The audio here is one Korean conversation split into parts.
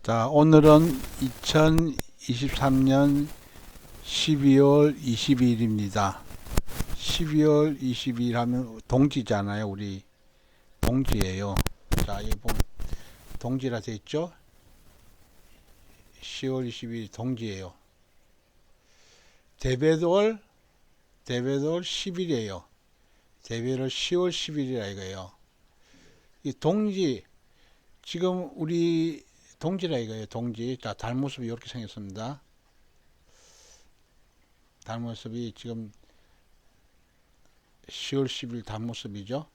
자, 오늘은 2023년 12월 22일입니다. 12월 22일 하면 동지잖아요. 우리 동지예요. 자, 여기 보면 동지라 돼 있죠? 10월 22일 동지예요. 대배돌 10일이에요. 대배돌 10월 10일이라 이거예요. 이 동지, 지금 우리 동지라 이거예요. 동지. 자, 달모습이 이렇게 생겼습니다. 달모습이 지금 10월 10일 달모습이죠.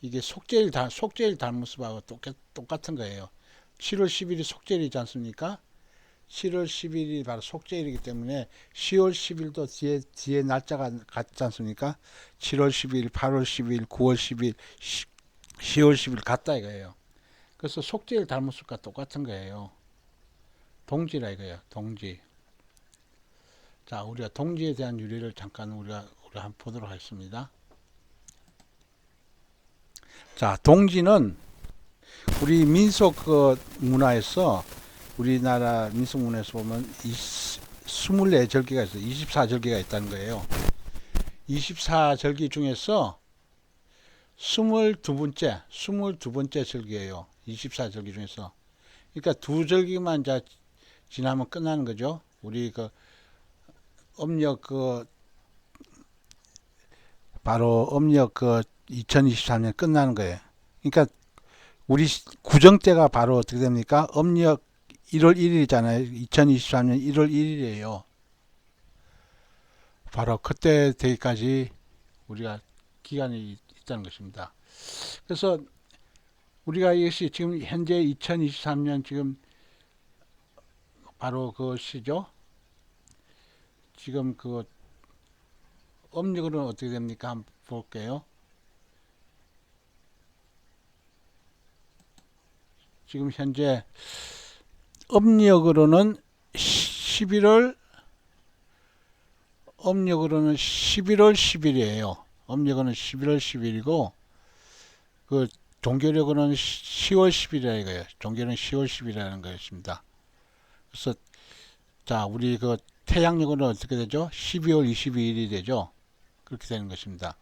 이게 속죄일 달모습하고 똑같은 거예요. 7월 10일이 속죄일이지 않습니까? 7월 10일이 바로 속죄일이기 때문에 10월 10일도 뒤에 날짜가 같지 않습니까? 7월 10일, 8월 10일, 9월 10일, 10월 10일 같다 이거예요. 그래서 속죄일 달모습과 똑같은 거예요. 동지라 이거예요. 동지. 자, 우리가 동지에 대한 유래를 잠깐 우리가 한번 보도록 하겠습니다. 자, 동지는 우리 민속 문화에서, 우리나라 민속 문화에서 보면 24절기가 있어요. 24절기가 있다는 거예요. 24절기 중에서 22번째 절기예요. 24절기 중에서. 그러니까 두 절기만 이제 지나면 끝나는 거죠. 우리 음력 바로 음력 2023년 끝나는 거예요. 그러니까 우리 구정 때가 바로 어떻게 됩니까? 음력 1월 1일이잖아요. 2023년 1월 1일이에요. 바로 그때 되기까지 우리가 기간이 있다는 것입니다. 그래서 우리가 이것이 지금 현재 2023년 지금 바로 그 시죠. 지금 음력으로는 어떻게 됩니까? 한번 볼게요. 지금 현재 음력으로는 11월 10일이에요. 음력으로는 11월 10일이고 그 종교력으로는 10월 10일이라 이거예요. 종교는 10월 10일이라는 것입니다. 그래서 자, 우리 태양력으로는 어떻게 되죠? 12월 22일이 되죠. 그렇게 되는 것입니다.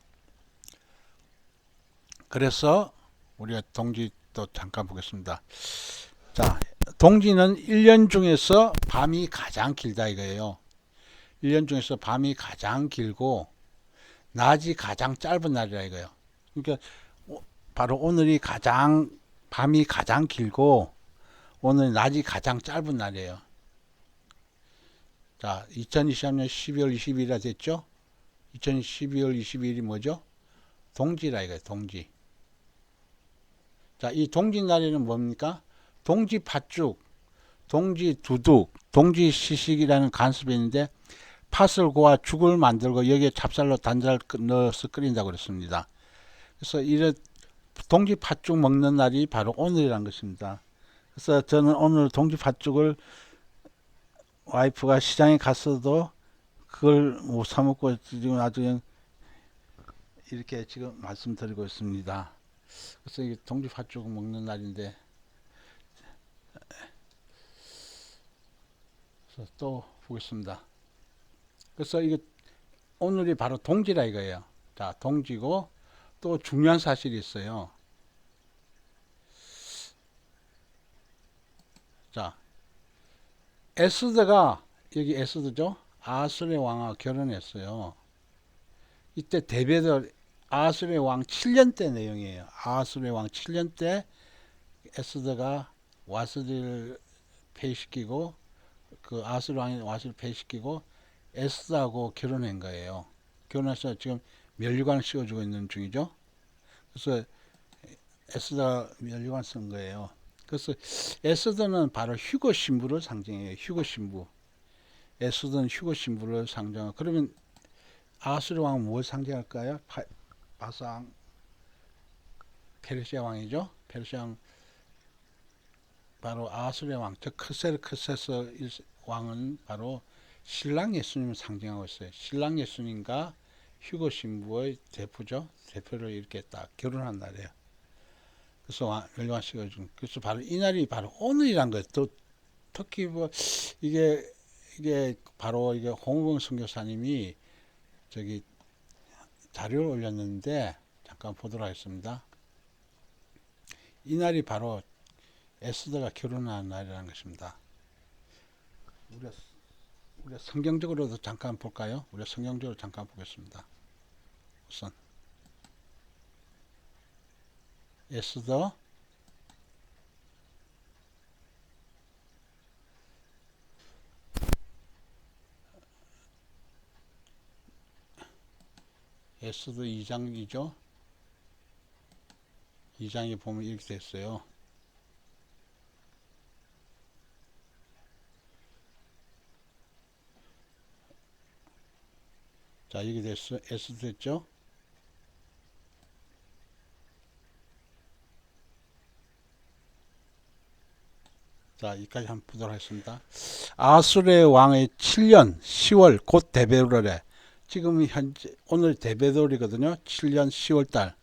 그래서 우리가 동지 또 잠깐 보겠습니다. 자, 동지는 1년 중에서 밤이 가장 길다 이거예요. 1년 중에서 밤이 가장 길고 낮이 가장 짧은 날이라 이거예요. 그러니까 바로 오늘이 밤이 가장 길고 오늘 낮이 가장 짧은 날이에요. 자, 2023년 12월 20일이라 됐죠? 2012월 22일이 뭐죠? 동지라 이거예요. 동지. 자, 이 동지날에는 뭡니까? 동지 팥죽, 동지 두둑, 동지 시식이라는 간습이 있는데 팥을 고아 죽을 만들고 여기에 찹쌀로 단자를 넣어서 끓인다고 그랬습니다. 그래서 이런 동지 팥죽 먹는 날이 바로 오늘이라는 것입니다. 그래서 저는 오늘 동지 팥죽을 와이프가 시장에 갔어도 그걸 못 사 먹고 지금 아주 이렇게 지금 말씀드리고 있습니다. 그래서 이게 동지 팥죽 먹는 날인데, 그래서 또 보겠습니다. 그래서 이게 오늘이 바로 동지라 이거예요. 자, 동지고 또 중요한 사실이 있어요. 자, 에스더가, 여기 에스더죠? 아수르의 왕과 결혼했어요. 이때 대베들 아수르의 왕 7년 때 내용이에요. 아수르의 왕 7년 때 에스더가 와스디를 폐위시키고 그 아수르 왕이 와스디를 폐위시키고 에스더하고 결혼한 거예요. 결혼해서 지금 면류관을 씌워주고 있는 중이죠. 그래서 에스더가 면류관 쓴 거예요. 그래서 에스더는 바로 휴거 신부를 상징해요. 휴거 신부. 에스더는 휴거 신부를 상징하고, 그러면 아수르 왕은 뭘 상징할까요? 바상 페르시아 왕이죠. 페르시아 왕, 바로 아수르 왕, 즉 크세르크세스 왕은 바로 신랑 예수님을 상징하고 있어요. 신랑 예수님과 휴거 신부의 대표죠. 대표를 이렇게 딱 결혼한 날이에요. 그래서 멸류관시켜 준. 그래서 바로 이날이 바로 오늘이란 거예요. 또 특히 뭐 이게 바로 이게 홍우봉 선교사님이 저기 자료를 올렸는데 잠깐 보도록 하겠습니다. 이날이 바로 에스더가 결혼한 날이라는 것입니다. 우리가 성경적으로도 잠깐 볼까요? 우리가 성경적으로 잠깐 보겠습니다. 우선 에스더 에스더 2장이죠. 2장에 보면 이렇게 됐어요. 자, 이게 됐어. 에스더 됐죠? 자, 여기까지 한번 보도록 하겠습니다. 아수르의 왕의 7년 10월 곧 데베돌에, 지금 현재 오늘 데베돌이거든요. 7년 10월 달.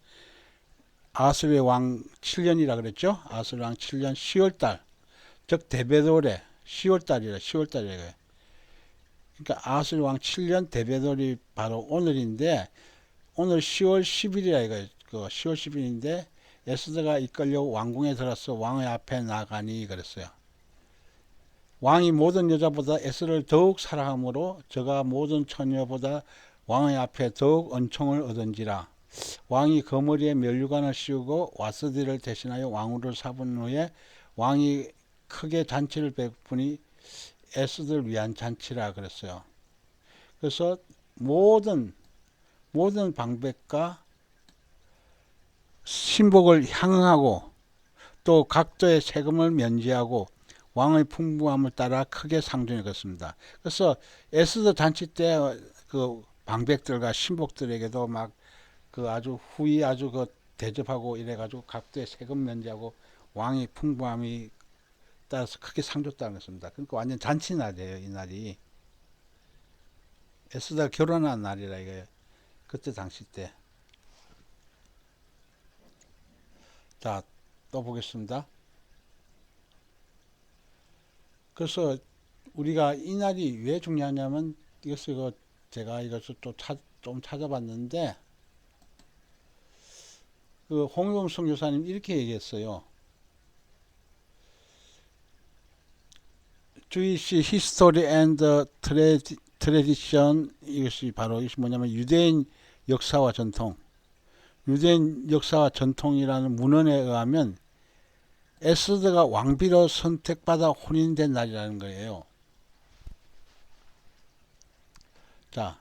아수르의 왕 7년이라 그랬죠? 아수르 왕 7년 10월 달. 즉 데베돌에 10월 달이라 10월 달이에요. 그러니까 아수르 왕 7년 데베돌이 바로 오늘인데, 오늘 10월 10일이라 이거, 그 10월 10일인데 에스더가 이끌려 왕궁에 들어서 왕의 앞에 나가니 그랬어요. 왕이 모든 여자보다 에스더를 더욱 사랑하므로 저가 모든 처녀보다 왕의 앞에 더욱 은총을 얻은지라. 왕이 거머리에 면류관을 씌우고 와스디를 대신하여 왕후를 삼은 후에 왕이 크게 잔치를 베푸니 에스더를 위한 잔치라 그랬어요. 그래서 모든 방백과 신복을 향응하고 또 각도의 세금을 면제하고 왕의 풍부함을 따라 크게 상전해 겼습니다. 그래서 에스더 잔치 때 그 방백들과 신복들에게도 막 그 아주 후이 아주 그 대접하고 이래가지고 각도의 세금 면제하고 왕의 풍부함이 따라서 크게 상 줬다는 것입니다. 그러니까 완전 잔치 날이에요. 이 날이 에스더가 결혼한 날이라 이거예요. 그때 당시 때. 자, 또 보겠습니다. 그래서 우리가 이 날이 왜 중요하냐면, 이것을 제가 이것을 또 좀 찾아봤는데, 그 홍유봉 선교사님 이렇게 얘기했어요. Jewish History and Tradition, 이것이 바로 이것이 뭐냐면 유대인 역사와 전통, 유대인 역사와 전통이라는 문헌에 의하면 에스더가 왕비로 선택받아 혼인된 날이라는 거예요. 자,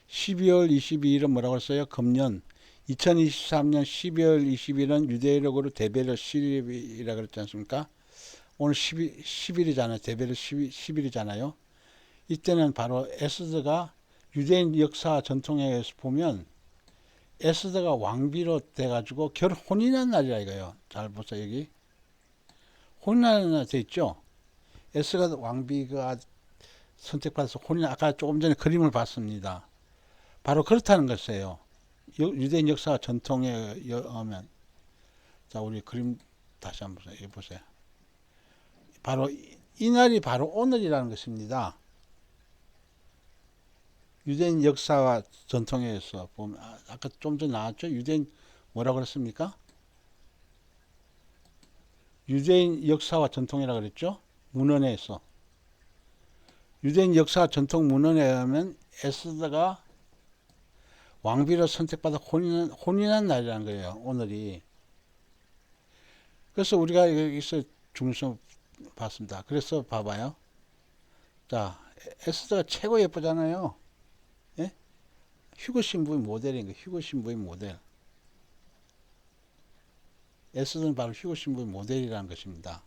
12월 22일은 뭐라고 했어요? 금년 2023년 12월 20일은 유대력으로 데베르 10일이라 그랬지 않습니까? 오늘 10일이잖아요. 데베르 10일이잖아요. 이때는 바로 에스더가 유대인 역사 전통에 의해서 보면 에스더가 왕비로 돼가지고 혼인한 날이라 이거예요. 잘 보세요. 여기 혼인하는 날 돼 있죠. 에스더가 왕비가 선택받아서 혼인, 아까 조금 전에 그림을 봤습니다. 바로 그렇다는 것이에요. 유대인 역사 전통에 의하면. 자, 우리 그림 다시 한번 보세요. 바로 이 날이 바로 오늘이라는 것입니다. 유대인 역사와 전통에 의해서 보면, 아까 좀 전에 나왔죠? 유대인 뭐라고 그랬습니까? 유대인 역사와 전통이라고 그랬죠? 문헌에서. 유대인 역사 전통 문헌에 의하면 에스더가 왕비로 선택받아 혼인한 날이라는 거예요. 오늘이. 그래서 우리가 여기서 중심 봤습니다. 그래서 봐봐요. 자, 에스더가 최고 예쁘잖아요. 예? 휴거 신부의 모델인 거예요. 휴거 신부의 모델. 에스더는 바로 휴거 신부의 모델이라는 것입니다.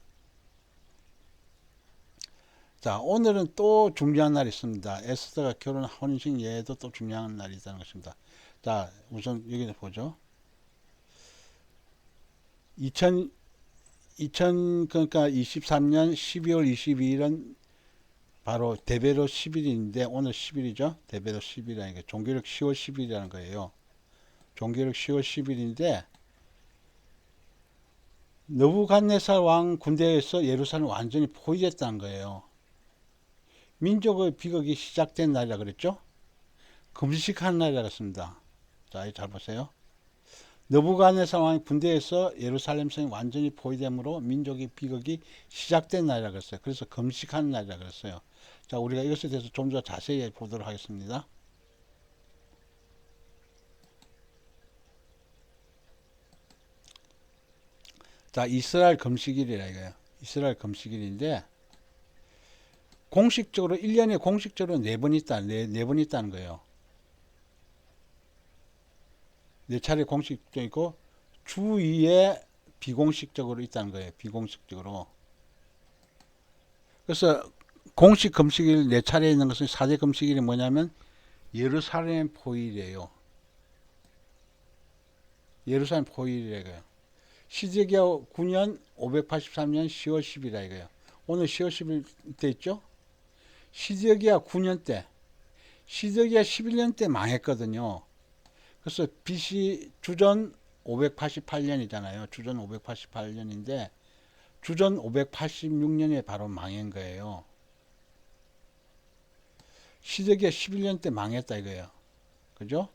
자, 오늘은 또 중요한 날이 있습니다. 에스더가 결혼 혼인식 예에도 또 중요한 날이 있다는 것입니다. 자, 우선 여기 보죠. 그러니까 23년 12월 22일은 바로 데베로 10일인데, 오늘 10일이죠. 데베로 10일이라는 게 종교력 10월 10일이라는 거예요. 종교력 10월 10일인데, 느부갓네살 왕 군대에서 예루살렘 완전히 포위됐다는 거예요. 민족의 비극이 시작된 날이라 그랬죠. 금식한 날이라 그랬습니다. 자, 잘 보세요. 느부갓네살 왕 군대에서 예루살렘 성이 완전히 포위됨으로 민족의 비극이 시작된 날이라 그랬어요. 그래서 금식하는 날이라 그랬어요. 자, 우리가 이것에 대해서 좀 더 자세히 보도록 하겠습니다. 자, 이스라엘 금식일이라 이거예요. 이스라엘 금식일인데 공식적으로 1년에 공식적으로 4번 있다. 네 번 있다는 거예요. 4차례 공식적으로 있고 주 2에 비공식적으로 있다는 거예요. 비공식적으로. 그래서 공식 금식일 4차례 있는 것은 4대 금식일이 뭐냐면 예루살렘 포일이에요. 예루살렘 포일이래요. 시드기야 9년 583년 10월 10일이라 이거예요. 오늘 10월 10일 때 있죠? 시드기야 9년 때, 시드기야 11년 때 망했거든요. 그래서 BC 주전 588년이잖아요. 주전 588년인데 주전 586년에 바로 망한 거예요. 시드기야 11년 때 망했다 이거예요. 그죠?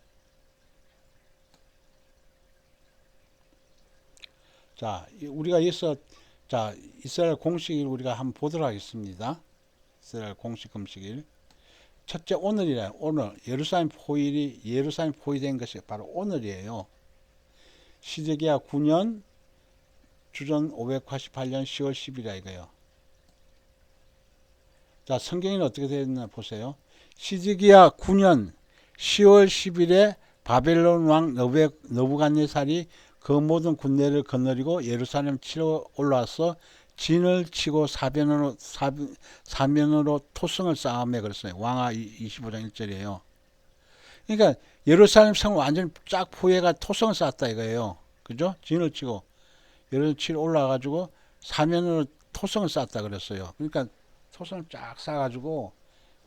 자, 우리가 여기서 자, 이스라엘 공식일 우리가 한번 보도록 하겠습니다. 이스라엘 공식 금식일. 첫째 오늘이라 오늘 예루살렘 포일이 예루살렘 포위된 것이 바로 오늘이에요. 시드기야 9년 주전 588년 10월 10일이라 이거예요. 자, 성경에는 어떻게 되어 있나 보세요. 시드기야 9년 10월 10일에 바벨론 왕 느부갓네살이 그 모든 군대를 거느리고 예루살렘 치러 올라와서 진을 치고 사면으로 토성을 쌓음에 그랬어요. 왕하 25장 1절이에요. 그러니까 예루살렘 성을 완전히 쫙 포위해가 토성을 쌓았다 이거예요. 그죠? 진을 치고 예루살렘 치러 올라와가지고 사면으로 토성을 쌓았다 그랬어요. 그러니까 토성을 쫙 쌓아가지고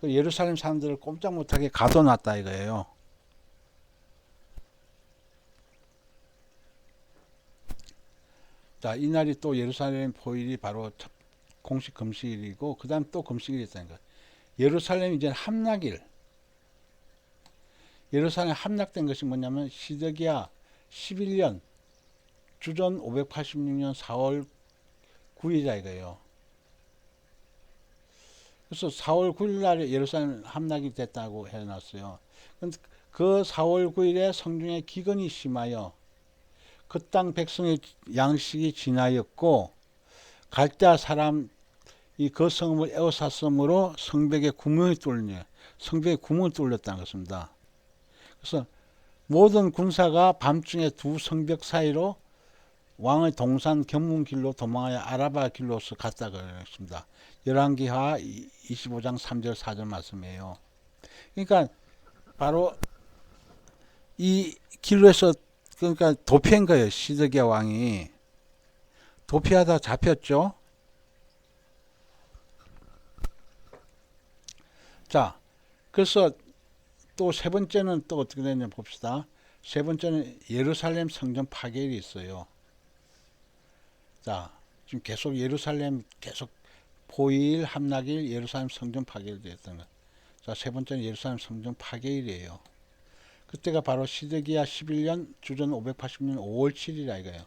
예루살렘 사람들을 꼼짝 못하게 가둬놨다 이거예요. 자, 이날이 또 예루살렘 포일이 바로 공식 금식일이고 그 다음 또 금식일이 있다는 거예요. 예루살렘 이제 함락일. 예루살렘 함락된 것이 뭐냐면 시드기야 11년 주전 586년 4월 9일이라 이거예요. 그래서 4월 9일 날에 예루살렘 함락이 됐다고 해놨어요. 그 4월 9일에 성중에 기근이 심하여 그 땅 백성의 양식이 진하였고 갈대아 사람 이 그 성읍을 에워쌌으므로 성벽에 구멍이 뚫려 성벽에 구멍을 뚫렸다는 것입니다. 그래서 모든 군사가 밤중에 두 성벽 사이로 왕의 동산 견문길로 도망하여 아라바 길로서 갔다 그랬습니다. 열왕기하 25장 3절 4절 말씀이에요. 그러니까 바로 이 길로에서 그러니까 도피한 거예요. 시드기야 왕이 도피하다 잡혔죠. 자, 그래서 또 세 번째는 또 어떻게 되냐 봅시다. 세 번째는 예루살렘 성전 파괴일이 있어요. 자, 지금 계속 예루살렘 계속 포위일, 함락일, 예루살렘 성전 파괴일 되었던 거. 자, 세 번째는 예루살렘 성전 파괴일이에요. 그때가 바로 시드기야 11년 주전 580년 5월 7일이라 이거예요.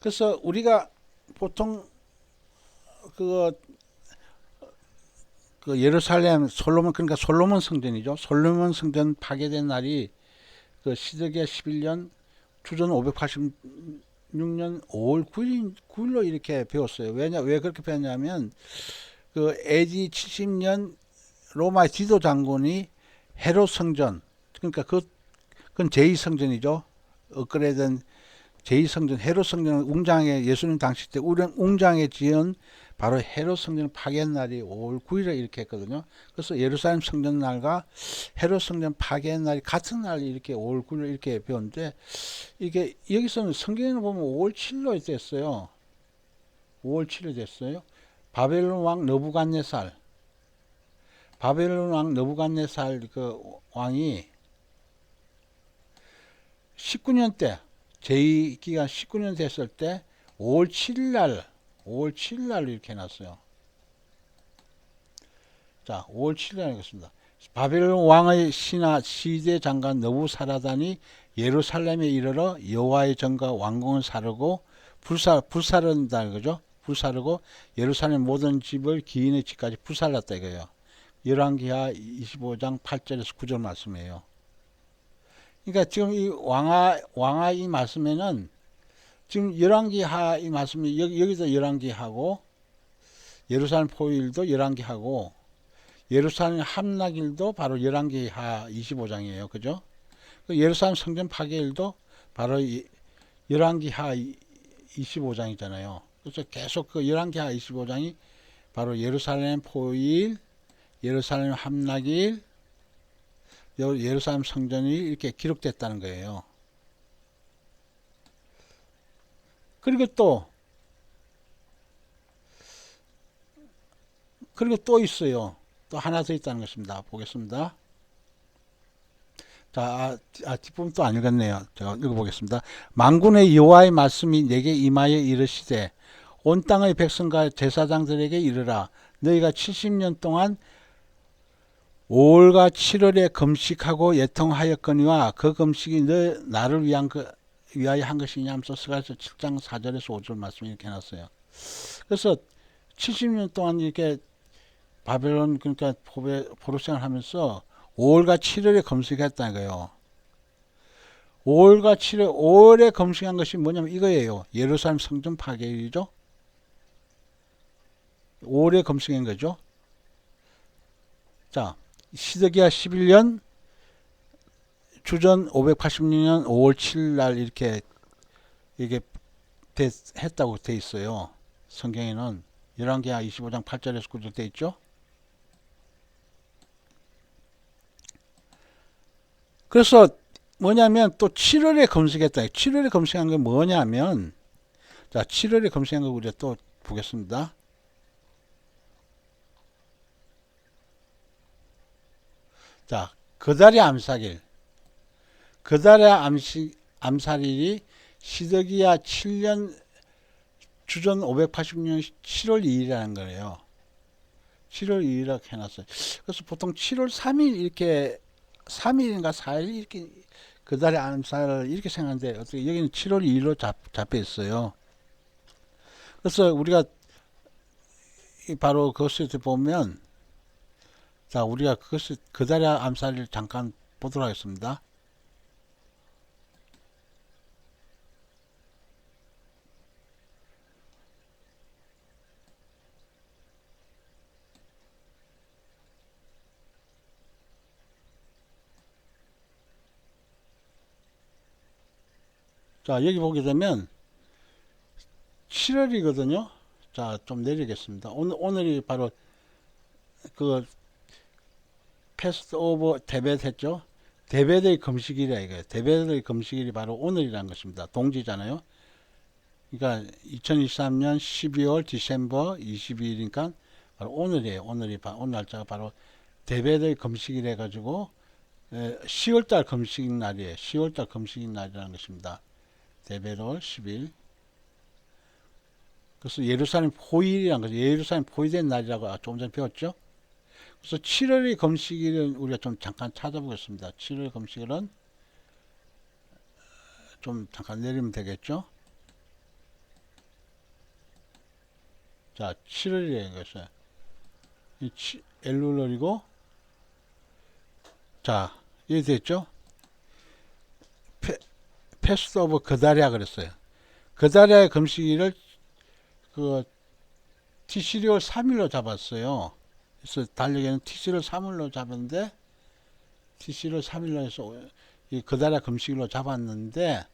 그래서 우리가 보통 그 예루살렘 솔로몬 그러니까 솔로몬 성전이죠. 솔로몬 성전 파괴된 날이 그 시드기야 11년 주전 586년 5월 9일로 이렇게 배웠어요. 왜 그렇게 배웠냐면 그 AD 70년 로마의 디도 장군이 헤롯 성전 그러니까 그건 제2성전이죠. 업그레이드된 제2성전 헤롯 성전은 웅장하게 예수님 당시 때 웅장하게 지은 바로 헤롯 성전 파괴한 날이 5월 9일에 이렇게 했거든요. 그래서 예루살렘 성전 날과 헤롯 성전 파괴한 날이 같은 날 이렇게 5월 9일 이렇게 배웠는데 이게 여기서는 성경에 보면 5월 7일로 됐어요. 5월 7일 됐어요. 바벨론 왕 느부갓네살 그 왕이 19년 때 제2기간 19년 됐을 때 5월 7일 날, 5월 7일 날 이렇게 해놨어요. 자, 5월 7일 날 하겠습니다. 바벨론 왕의 신하 시대 장관 너부사라단이 예루살렘에 이르러 여호와의 전과 왕궁을 사르고 불사른다 그죠? 불사르고 예루살렘 모든 집을 기인의 집까지 불살랐다 이거예요. 열왕기하 25장 8절에서 9절 말씀이에요. 그러니까 지금 이 왕하 이 말씀에는 지금 열왕기하 이 말씀이 여기도 열왕기하고 예루살렘 포위일도 열왕기하고 예루살렘 함락일도 바로 열왕기하 25장이에요. 그죠? 예루살렘 성전 파괴일도 바로 열왕기하 25장이잖아요. 그래서 계속 그 열왕기하 25장이 바로 예루살렘 포위일, 예루살렘 함락일, 예루살렘 성전이 이렇게 기록됐다는 거예요. 그리고 또 있어요. 또 하나 더 있다는 것입니다. 보겠습니다. 자, 뒷부분 또 안 읽었네요. 제가 읽어보겠습니다. 만군의 여호와의 말씀이 내게 임하여 이르시되 온 땅의 백성과 제사장들에게 이르라. 너희가 70년 동안 5월과 7월에 금식하고 예통하였거니와 그 금식이 나를 위하여 한 것이냐 하면서 스가랴서 7장 4절에서 5절 말씀을 이렇게 해놨어요. 그래서 70년 동안 이렇게 바벨론 그러니까 포로 생활하면서 5월과 7월에 금식했다는 거예요. 5월과 7월, 5월에 금식한 것이 뭐냐면 이거예요. 예루살렘 성전 파괴일이죠. 5월에 금식한 거죠. 자, 시드기야 11년 주전 586년 5월 7일 날 이렇게 이게 했다고 돼 있어요. 성경에는 열왕기하 25장 8절에서 9절 돼 있죠. 그래서 뭐냐면 또 7월에 금식했다. 7월에 금식한 게 뭐냐면 자 7월에 금식한 거 우리가 또 보겠습니다. 자 그달의 암살일 그달의 암살일이 시드기야 7년 주전 586년 7월 2일이라는 거예요. 7월 2일이라고 해놨어요. 그래서 보통 7월 3일 이렇게 3일인가 4일 이렇게 그달의 암살을 이렇게 생각하는데 어떻게 여기는 7월 2일로 잡혀 있어요. 그래서 우리가 바로 그것을 보면 자 우리가 그것을 그달의 암살을 잠깐 보도록 하겠습니다. 자 여기 보게 되면 7월이거든요. 자 좀 내리겠습니다. 오늘이 바로 그 패스트 오버 데벳 했죠. 데벳의 금식일이야 이거예요. 데벳의 금식일이 바로 오늘이라는 것입니다. 동지잖아요. 그러니까 2023년 12월 디셈버 22일이니까 바로 오늘이에요. 오늘 날짜가 바로 데벳의 금식일 해가지고 10월달 금식 날이에요. 10월달 금식 날이라는 것입니다. 데벳월 10일. 그래서 예루살렘 포일이라는 거죠. 예루살렘 포위된 날이라고 조금 전에 배웠죠. 그래서 7월의 금식일은 우리가 좀 잠깐 찾아보겠습니다. 7월 금식일은 좀 잠깐 내리면 되겠죠. 자, 7월이에요. 그래서 엘룰월이고 자, 여기 됐죠. 패스트 오브 그다리아 그랬어요. 그다리아의 금식일을 그 티시리올 3일로 잡았어요. 그래서 달력에는 티시리올 3일로 잡았는데 티시리올 3일로 해서 이 그다리아 금식일로 잡았는데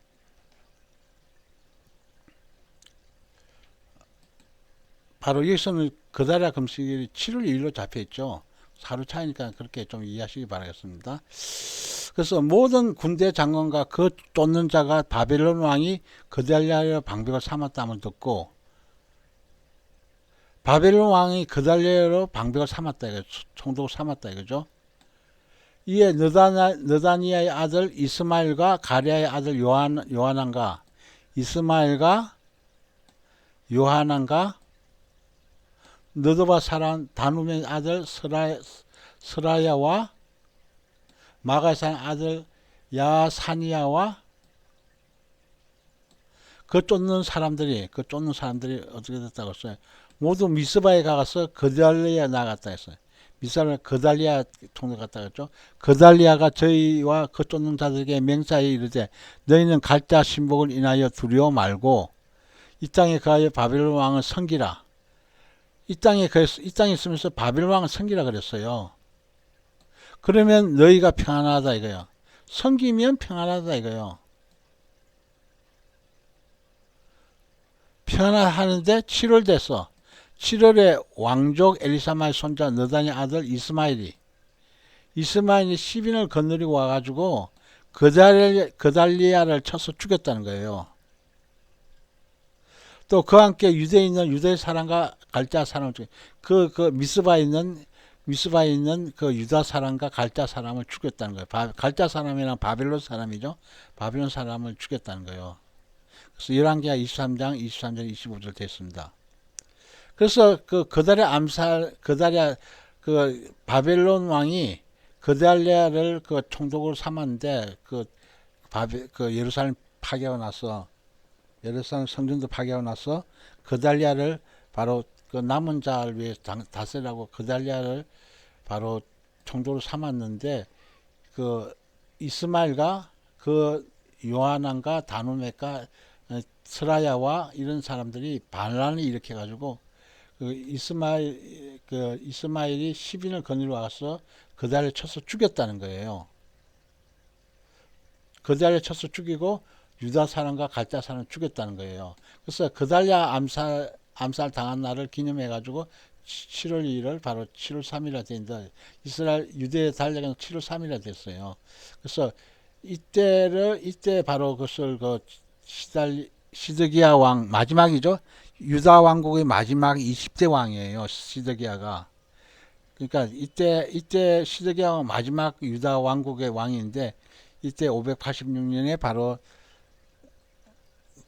바로 여기서는 그다리아 금식일이 7월 2일로 잡혀있죠. 하루 차이니까 그렇게 좀 이해하시기 바라겠습니다. 그래서 모든 군대 장관과 그 쫓는 자가 바벨론 왕이 그달리아의 방백을 삼았다함을 듣고 바벨론 왕이 그달리아로 방백을 삼았다 이거 총독을 삼았다 이거죠. 이에 느다니아의 아들 이스마엘과 가랴의 아들 요하난과 이스마엘과 요하난과 느도바 사람 다누의 아들 스라야와 마가의 사람 아들 야사니아와 그 쫓는 사람들이 어떻게 됐다고 했어요? 모두 미스바에 가서 그달리아 나갔다 했어요. 미스바에 그달리아 통로 갔다 했죠. 그달리아가 저희와 그 쫓는 자들에게 맹세하여 이르되 너희는 갈대아 신복을 인하여 두려워 말고 이 땅에 거하여 바벨론 왕을 섬기라. 이 땅에 있으면서 바벨론 왕을 섬기라 그랬어요. 그러면 너희가 평안하다 이거요. 섬기면 평안하다 이거요. 평안하는데 7월 됐어. 7월에 왕족 엘리사마의 손자 느단의 아들 이스마일이 10인을 거느리고 와가지고 그달리아를 쳐서 죽였다는 거예요. 또 그와 함께 유대에 있는 유대 사람과 갈대아 사람을 미스바에 있는 그 유다 사람과 갈대아 사람을 죽였다는 거예요. 갈대아 사람이랑 바벨론 사람이죠. 바벨론 사람을 죽였다는 거예요. 그래서 열왕기하 23장 25절 됐습니다. 그래서 그 그 바벨론 왕이 그달리아를 그 총독으로 삼았는데 그 예루살렘 파괴하고 나서 예루살렘 성전도 파괴하고 나서 그달리아를 바로 그 남은 자를 위해 다스리라고 그달리아를 바로 총독으로 삼았는데 그 이스마엘과 그 요하난과 다누메과 스라야와 이런 사람들이 반란을 일으켜 가지고 이스마엘이 10인을 거느리고 와서 그달리아를 쳐서 죽였다는 거예요. 그달리아를 쳐서 죽이고 유다 사람과 갈대아 사람을 죽였다는 거예요. 그래서 그달리아 암살 당한 날을 기념해 가지고 7월 2일을 바로 7월 3일이라 되는데 이스라엘 유대 달력은 7월 3일이라 됐어요. 그래서 이때 바로 그것을 시드기야 왕 마지막이죠. 유다 왕국의 마지막 20대 왕이에요. 시드기야가. 그러니까 이때 시드기야 왕 마지막 유다 왕국의 왕인데 이때 586년에 바로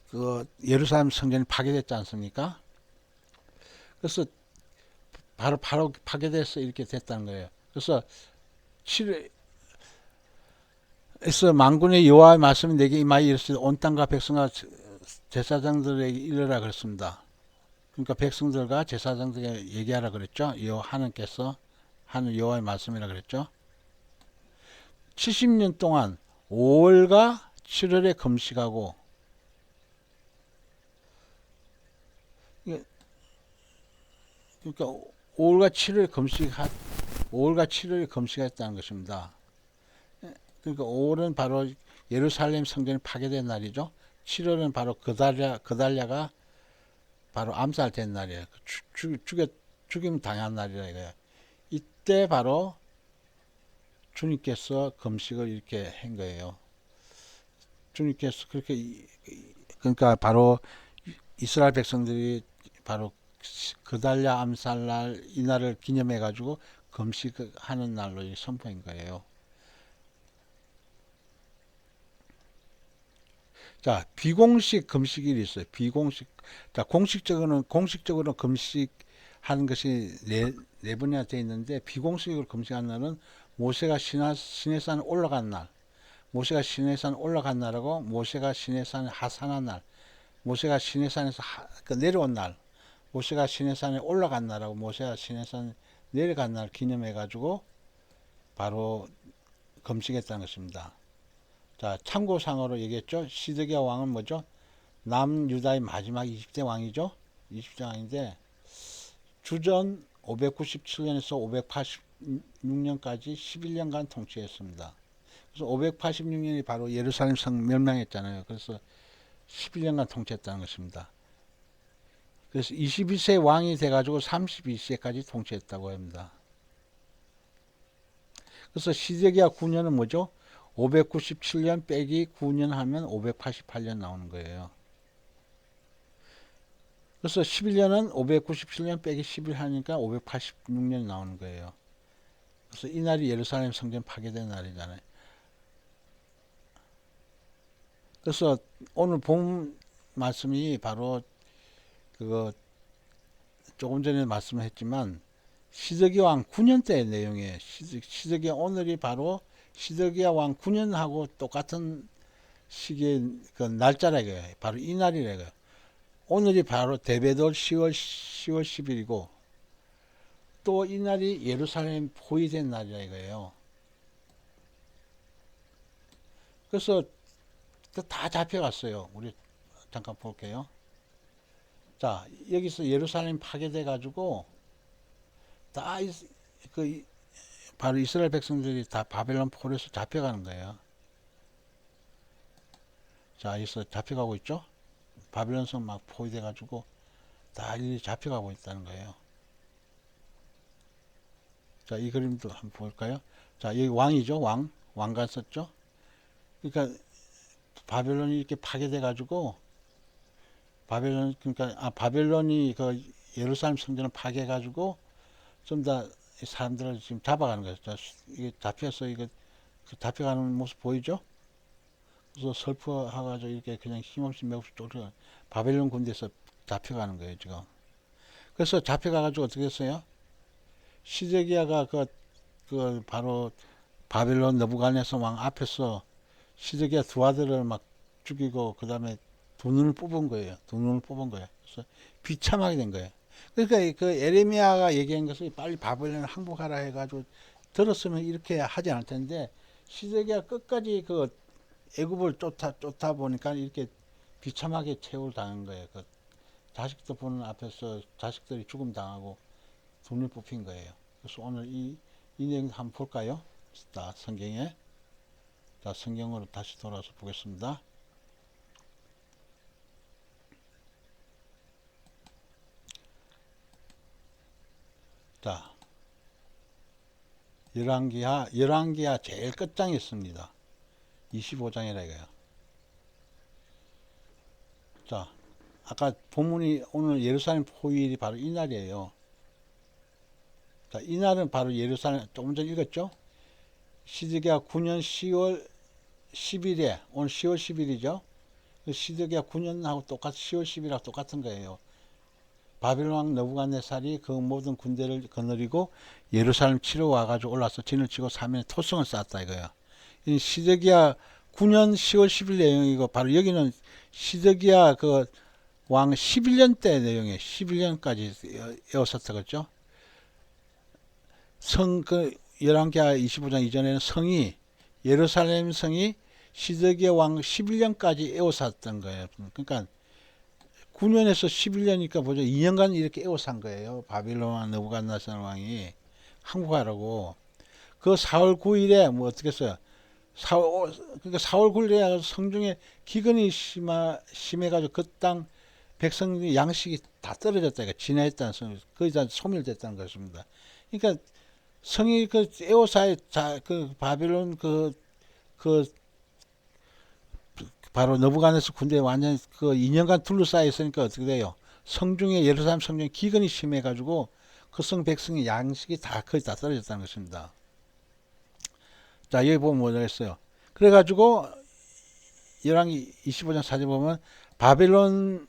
그 예루살렘 성전이 파괴됐지 않습니까? 그래서 바로 파괴돼서 이렇게 됐다는 거예요. 그래서 만군의 여호와의 말씀이 내게 임하여 이르시되 온 땅과 백성과 제사장들에게 이르라 그랬습니다. 그러니까 백성들과 제사장들에게 얘기하라 그랬죠. 하나님께서 하는 여호와의 말씀이라 그랬죠. 70년 동안 5월과 7월에 금식하고 그러니까 5월과 7월에 금식했다는 것입니다. 그러니까 5월은 바로 예루살렘 성전이 파괴된 날이죠. 7월은 바로 그달랴가 바로 암살된 날이에요. 죽임 당한 날이라 이거예요. 이때 바로 주님께서 금식을 이렇게 한 거예요. 주님께서 그러니까 바로 이스라엘 백성들이 바로 그달랴 암살날 이날을 기념해 가지고 금식하는 날로 선포한 거예요. 자, 비공식 금식일이 있어요. 자, 공식적으로 금식하는 것이 네 번이나 되어 있는데 비공식으로 금식하는 날은 모세가 시내산 올라간 날, 모세가 시내산 올라간 날하고 모세가 시내산 하산한 날, 모세가 시내산에서 내려온 날, 모세가 시내산에 올라간 날하고 모세가 시내산 내려간 날 기념해 가지고 바로 금식했다는 것입니다. 자, 참고상으로 얘기했죠. 시드기야 왕은 뭐죠? 남유다의 마지막 20대 왕이죠. 20대 왕인데 주전 597년에서 586년까지 11년간 통치했습니다. 그래서 586년이 바로 예루살렘 성 멸망했잖아요. 그래서 11년간 통치했다는 것입니다. 그래서 22세 왕이 돼가지고 32세까지 통치했다고 합니다. 그래서 시드기야 9년은 뭐죠? 597년 빼기 9년 하면 588년 나오는 거예요. 그래서 11년은 597년 빼기 11 하니까 586년 나오는 거예요. 그래서 이 날이 예루살렘 성전 파괴된 날이잖아요. 그래서 오늘 본 말씀이 바로 그거 조금 전에 말씀했지만 시드기야 왕 9년 때의 내용이에요. 시드기야 오늘이 바로 시드기야 왕 9년하고 똑같은 시기의 그 날짜라 이거예요. 바로 이 날이라 이거예요. 오늘이 바로 대베돌 10월 10일이고 또 이 날이 예루살렘 포위된 날이라 이거예요. 그래서 다 잡혀갔어요. 우리 잠깐 볼게요. 자, 여기서 예루살렘 파괴돼 가지고 다 바로 이스라엘 백성들이 다 바벨론 포로에서 잡혀가는 거예요. 자, 여기서 잡혀가고 있죠. 바벨론 성 막 포위돼 가지고 다 일일이 잡혀가고 있다는 거예요. 자, 이 그림도 한번 볼까요? 자, 여기 왕이죠. 왕관 썼죠. 그러니까 바벨론이 이렇게 파괴돼 가지고 바벨론이 그 예루살렘 성전을 파괴해 가지고 좀 더 사람들을 지금 잡아가는 거예요. 자, 이게 잡혀서 이거 잡혀가는 모습 보이죠? 그래서 슬퍼해가지고 이렇게 그냥 힘없이 맥없이 쫓아 바벨론 군대에서 잡혀가는 거예요 지금. 그래서 잡혀가가지고 어떻게 했어요? 시드기야가 그 바로 바벨론 느부갓네살 왕 앞에서 시드기야 두 아들을 막 죽이고 그 다음에 두 눈을 뽑은 거예요. 두 눈을 뽑은 거예요. 그래서 비참하게 된 거예요. 그러니까 그 에레미야가 얘기한 것을 빨리 바벨론을 항복하라 해가지고 들었으면 이렇게 하지 않을 텐데 시드기야 끝까지 그 애굽을 쫓아 보니까 이렇게 비참하게 최후를 당한 거예요. 그 자식들 보는 앞에서 자식들이 죽음 당하고 눈을 뽑힌 거예요. 그래서 오늘 이 내용 한번 볼까요? 자, 성경에. 자, 성경으로 다시 돌아서 보겠습니다. 자, 열왕기하 제일 끝장에 있습니다. 25장이라 이거예요. 자, 아까 본문이 오늘 예루살렘 포위일이 바로 이 날이에요. 자, 이 날은 바로 예루살렘, 조금 전 읽었죠? 시드기야 9년 10월 10일에, 오늘 10월 10일이죠? 시드기야 9년하고 10월 10일하고 똑같은 거예요. 바빌론 왕 느부갓네살이 그 모든 군대를 거느리고 예루살렘 치러 와가지고 올라서 진을 치고 3일에 토성을 쌓았다 이거야. 이 시드기야 9년 10월 10일 내용이고 바로 여기는 시드기야 그 왕 11년 때 내용이에요. 11년까지 에워쌌다 그랬죠. 열왕기하 25장 이전에는 예루살렘 성이 시드기야 왕 11년까지 에워쌌던 거예요. 그러니까 9년에서 11년이니까 보죠. 2년간 이렇게 에워싼 거예요. 바빌론 왕 느부갓네살 왕이 항복하라고. 그 4월 9일에 뭐 어떻게 했어요? 그러니까 4월 9일에 성중에 기근이 심해가지고 그 땅 백성들이 양식이 다 떨어졌다. 그러니까 진화했다는 소리, 거의 다 소멸됐다는 것입니다. 그러니까 성이 그 에오사의 그 바빌론 그 바로 느부갓네살 군대에 완전 그 2년간 둘러싸여 있으니까 어떻게 돼요? 성중에 예루살렘 성중에 기근이 심해가지고 그 성 백성의 양식이 다 거의 다 떨어졌다는 것입니다. 자, 여기 보면 뭐라 했어요? 그래가지고 열왕기 25장 4절 보면 바빌론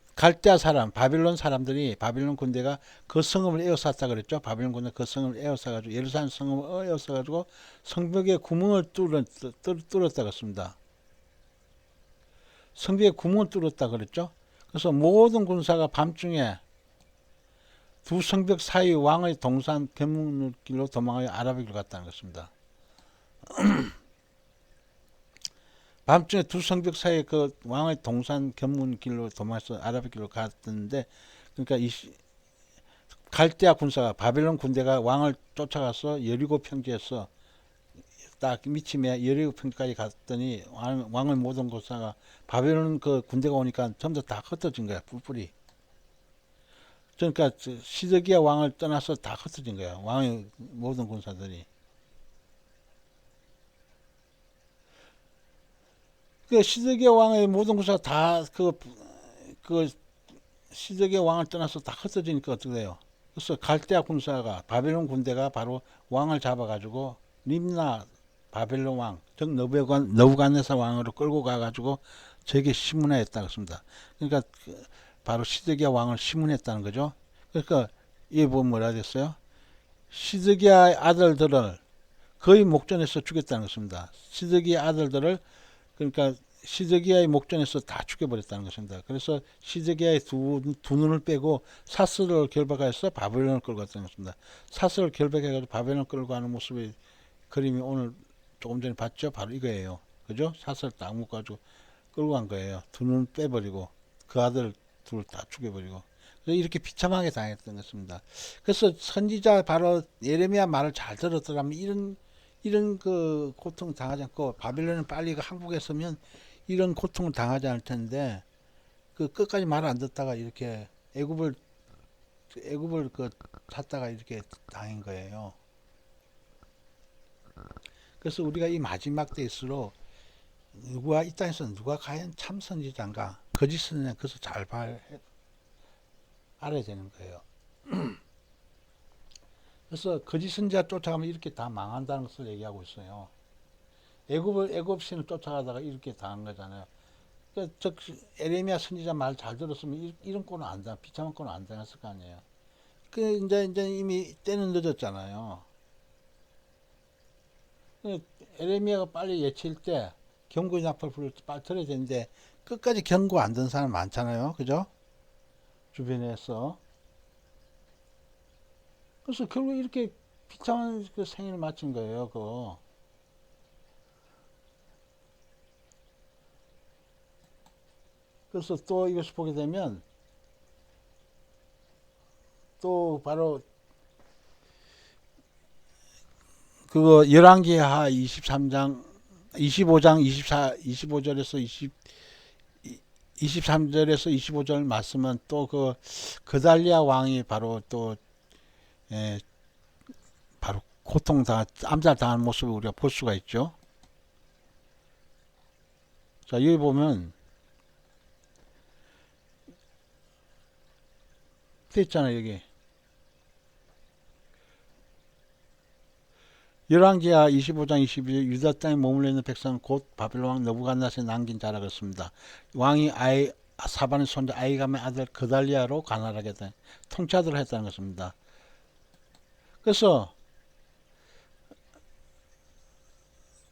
바빌론 사람들이 바빌론 군대가 그 성읍을 에워쌌다 그랬죠. 바빌론 군대 그 성읍을 에워싸가지고 예루살렘 성읍을 에워싸가지고 성벽에 구멍을 뚫었다 그랬습니다. 성벽에 구멍을 뚫었다 그랬죠. 그래서 모든 군사가 밤중에 두 성벽 사이 왕의 동산 견문길로 도망하여 아라비길로 갔다는 것입니다. 밤중에 두 성벽 사이에 그 왕의 동산 견문길로 도망해서 아라비길로 갔는데, 그러니까 이 갈대아 군사가 바벨론 군대가 왕을 쫓아가서 여리고 평지에서 딱 미침에 여리고 평지까지 갔더니 왕의 모든 군사가 바벨론 그 군대가 오니까 전부 다 흩어진 거야. 뿔뿔이. 그러니까 시드기야 왕을 떠나서 다 흩어진 거야. 왕의 모든 군사들이. 그 시드기야 왕의 모든 군사가 다 시드기야 왕을 떠나서 다 흩어지니까 어떻게 돼요? 그래서 갈대아 군사가 바벨론 군대가 바로 왕을 잡아가지고 림나 바벨론 왕, 즉 느부갓네살 왕으로 끌고 가가지고 저에게 심문하였다 그랬습니다. 그러니까 바로 시드기야 왕을 심문했다는 거죠. 그러니까 이게 보면 뭐라 됐어요? 시드기야의 아들들을 거의 목전에서 죽였다는 것입니다. 시드기야 아들들을 그러니까 시드기야의 목전에서 다 죽여버렸다는 것입니다. 그래서 시드기야의 두 눈을 빼고 사스를 결박해서 바벨론을 끌고 갔다는 것입니다. 사스를 결박해가지고 바벨론을 끌고 가는 모습의 그림이 오늘 조금 전에 봤죠? 바로 이거예요. 그죠? 사스를 딱 묶어가지고 끌고 간 거예요. 두 눈을 빼버리고 그 아들 둘 다 죽여버리고 이렇게 비참하게 당했던 것입니다. 그래서 선지자 바로 예레미야 말을 잘 들었더라면 이런 그 고통 당하지 않고 바빌론은 빨리 그 항복에 서면 이런 고통을 당하지 않을 텐데 그 끝까지 말을 안 듣다가 이렇게 애굽을 그 탔다가 이렇게 당한 거예요. 그래서 우리가 이 마지막 때일수록 누가 이 땅에서 누가 과연 참 선지자인가 거짓 선지자 그것을 잘 알아야 되는 거예요. 그래서 거짓 선지자 쫓아가면 이렇게 다 망한다는 것을 얘기하고 있어요. 애굽 신을 쫓아가다가 이렇게 당한 거잖아요. 즉 에레미야 선지자 말 잘 들었으면 이런 꼴은 안 당, 비참한 꼴은 안 당했을 거 아니에요. 그 이제 이미 때는 늦었잖아요. 에레미야가 빨리 예칠 때 경고의 나팔을 부를 때 빨리 들어야 되는데 끝까지 경고 안 듣는 사람 많잖아요. 그죠? 주변에서. 그래서 결국 이렇게 비참한 그 생일을 마친 거예요. 그거. 그래서 또 이것을 보게 되면 또 바로 그거 열왕기하 23장 25장 25절에서 23절에서 25절 말씀은 또 그 그달리아 왕이 바로 또 바로 암살당한 모습을 우리가 볼 수가 있죠. 자, 여기 보면 돼 있잖아요. 여기 열왕기하 25장 22절 유다 땅에 머물러 있는 백성은 곧 바벨론 왕 느부갓네살이 남긴 자라 그랬습니다. 왕이 사반의 손자 아히감의 아들 그달리아로 관할하게 된 통치하도록 했다는 것입니다. 그래서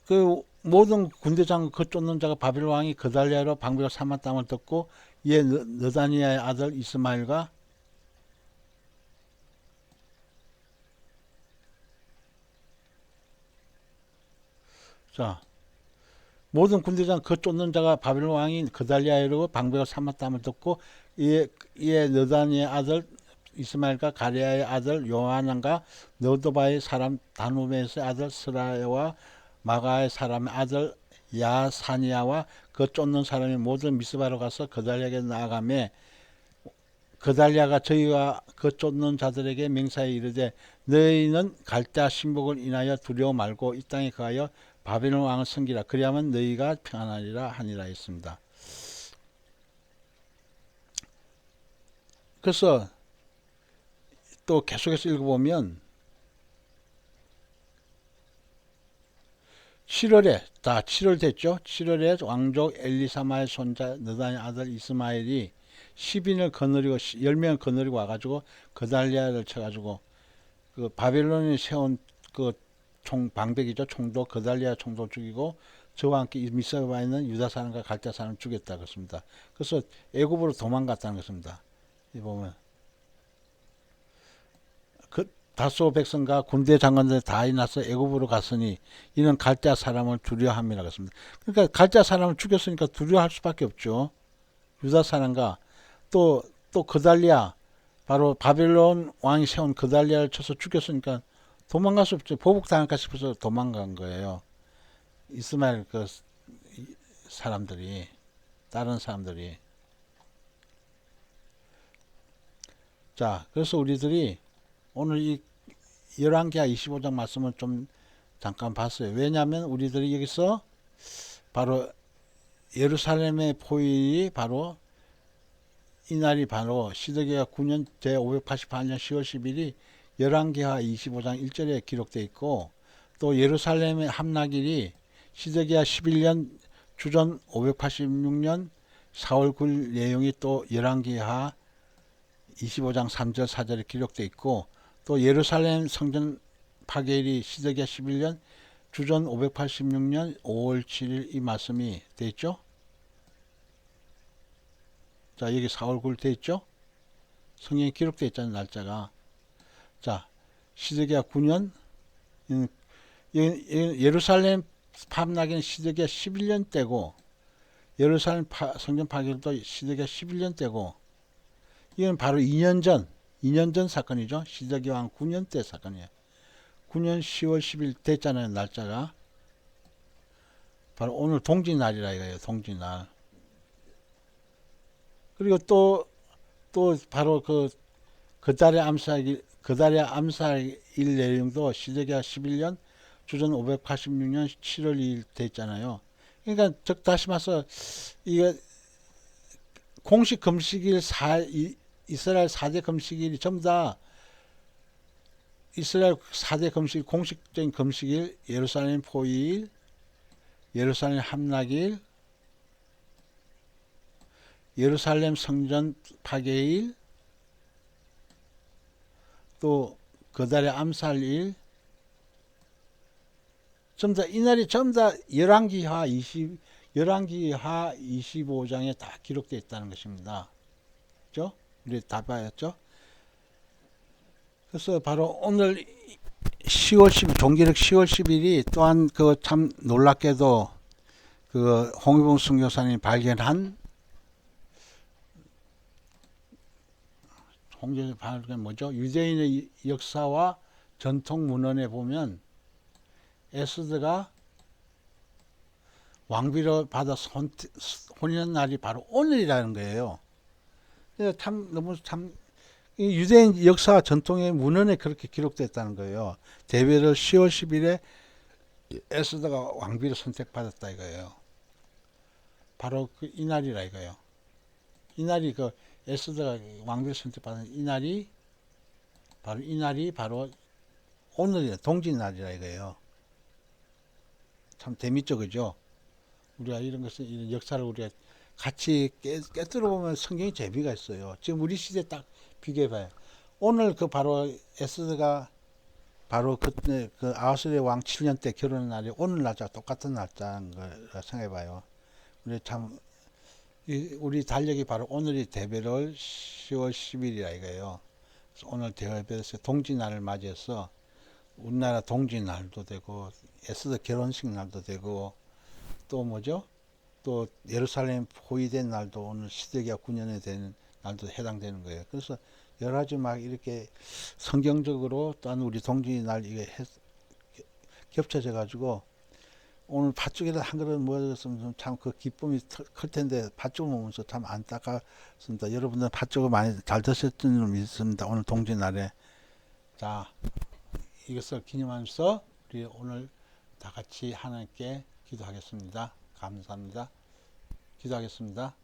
그 모든 군대 장군 그 쫓는 자가 바벨론 왕이 그달리아로 방비로 삼았다는 듣고 이에 느다니아의 아들 이스마엘과 자 모든 군대장 그 쫓는 자가 바벨론 왕인 그달리아로 방백을 삼았다함을 듣고 이에 느다니의 아들 이스마엘과 가레아의 아들 요하난과 너도바의 사람 다누메스의 아들 스라야와 마가의 사람의 아들 야사니아와 그 쫓는 사람이 모든 미스바로 가서 그달리아에게 나아가매 그달리아가 저희와 그 쫓는 자들에게 맹세하여 이르되 너희는 갈대아 신복을 인하여 두려워 말고 이 땅에 거하여 바벨론 왕을 섬기라 그리하면 너희가 평안하리라 하니라 했습니다. 그래서 또 계속해서 읽어보면 7월에 7월 됐죠. 7월에 왕족 엘리사마의 손자 느다니 아들 이스마엘이 10인을 거느리고 10명을 거느리고 와가지고 그달리아를 쳐가지고 그 바벨론이 세운 그 방백이죠. 총독 그달리아 총독 죽이고 저와 함께 미스바에 있는 유다 사람과 갈대 사람을 죽였다 그렇습니다. 그래서 애굽으로 도망갔다는 것입니다. 이 보면 그 다소 백성과 군대 장관들 다 일어나서 애굽으로 갔으니 이는 갈대 사람을 두려워함이라 그랬습니다. 그러니까 갈대 사람을 죽였으니까 두려워할 수밖에 없죠. 유다 사람과 또 그달리아 바로 바벨론 왕이 세운 그달리아를 쳐서 죽였으니까 도망갈 수 없죠. 보복당할까 싶어서 도망간 거예요. 이스마엘 그 사람들이 다른 사람들이 자 그래서 우리들이 오늘 이 열왕기하 25장 말씀을 좀 잠깐 봤어요. 왜냐하면 우리들이 여기서 바로 예루살렘의 포위이 바로 이날이 바로 시드기야 9년 제588년 10월 10일이 열왕기하 25장 1절에 기록되어 있고 또 예루살렘의 함락일이 시드기야 11년 주전 586년 4월 9일 내용이 또 열왕기하 25장 3절 4절에 기록되어 있고, 또 예루살렘 성전 파괴일이 시드기야 11년 주전 586년 5월 7일 이 말씀이 되어 있죠. 자, 여기 4월 9일 되어 있죠. 성경에 기록되어 있잖아요, 날짜가. 자, 시드기야 9년, 예루살렘 파업나기는 시드기야 11년 때고, 예루살렘 성전 파괴도 시드기야 11년 때고, 이건 바로 2년 전 사건이죠. 시드기야 왕 9년 때 사건이에요. 9년 10월 10일 됐잖아요, 날짜가. 바로 오늘 동지날이라 이거예요, 동지날. 그리고 또 바로 그 달의 암살일 내용도 시드기야 11년 주전 586년 7월 2일 됐잖아요. 그러니까 즉 다시 말해서 이게 공식 금식일 이스라엘 4대 금식일이 전부 다 이스라엘 4대 금식 공식적인 금식일 예루살렘 포위일, 예루살렘 함락일, 예루살렘 성전 파괴일, 또 그달의 암살일, 전부 다 이날이 전부 다 열왕기하 25장에 다 기록되어 있다는 것입니다. 그죠? 우리 다 봤죠? 그래서 바로 오늘 10월 10일 종기력 10월 10일이 또한 그 참 놀랍게도 그 홍위봉 선교사님이 발견한 뭐죠? 유대인의 역사와 전통 문헌에 보면 에스더가 왕비로 받아 혼인한 날이 바로 오늘이라는 거예요. 그래서 이 유대인 역사 전통의 문헌에 그렇게 기록됐다는 거예요. 대베를 10월 10일에 에스더가 왕비로 선택받았다 이거예요. 바로 이 날이라 이거예요. 이 날이 에스더가 왕비로 선택받은 이 날이 바로 오늘이야, 동짓날이라 이거예요. 참 재밌죠, 그죠? 우리가 이런 것을, 이런 역사를 우리가 같이 깨뜨려 보면 성경의 재미가 있어요. 지금 우리 시대 딱 비교해봐요. 오늘 바로 에스더가 바로 그때 아하스웨 왕 7년 때 결혼한 날이 오늘 날짜가 똑같은 날짜인 걸 생각해봐요. 우리 달력이 바로 오늘이 대베럴 10월 10일이라 이거예요. 오늘 대베럴에서 동지날을 맞이해서 우리나라 동지날도 되고 에스더 결혼식 날도 되고 또 뭐죠? 또 예루살렘 포위된 날도 오늘 시드기야 9년에 되는 날도 해당되는 거예요. 그래서 여러 가지 막 이렇게 성경적으로 또한 우리 동지날 이게 겹쳐져 가지고 오늘 팥죽에다 한 그릇 먹었으면 참 그 기쁨이 클 텐데 팥죽을 먹으면서 참 안타깝습니다. 여러분들 팥죽을 많이 잘 드셨던 줄 믿습니다. 오늘 동지날에. 자, 이것을 기념하면서 우리 오늘 다 같이 하나님께 기도하겠습니다. 감사합니다. 기도하겠습니다.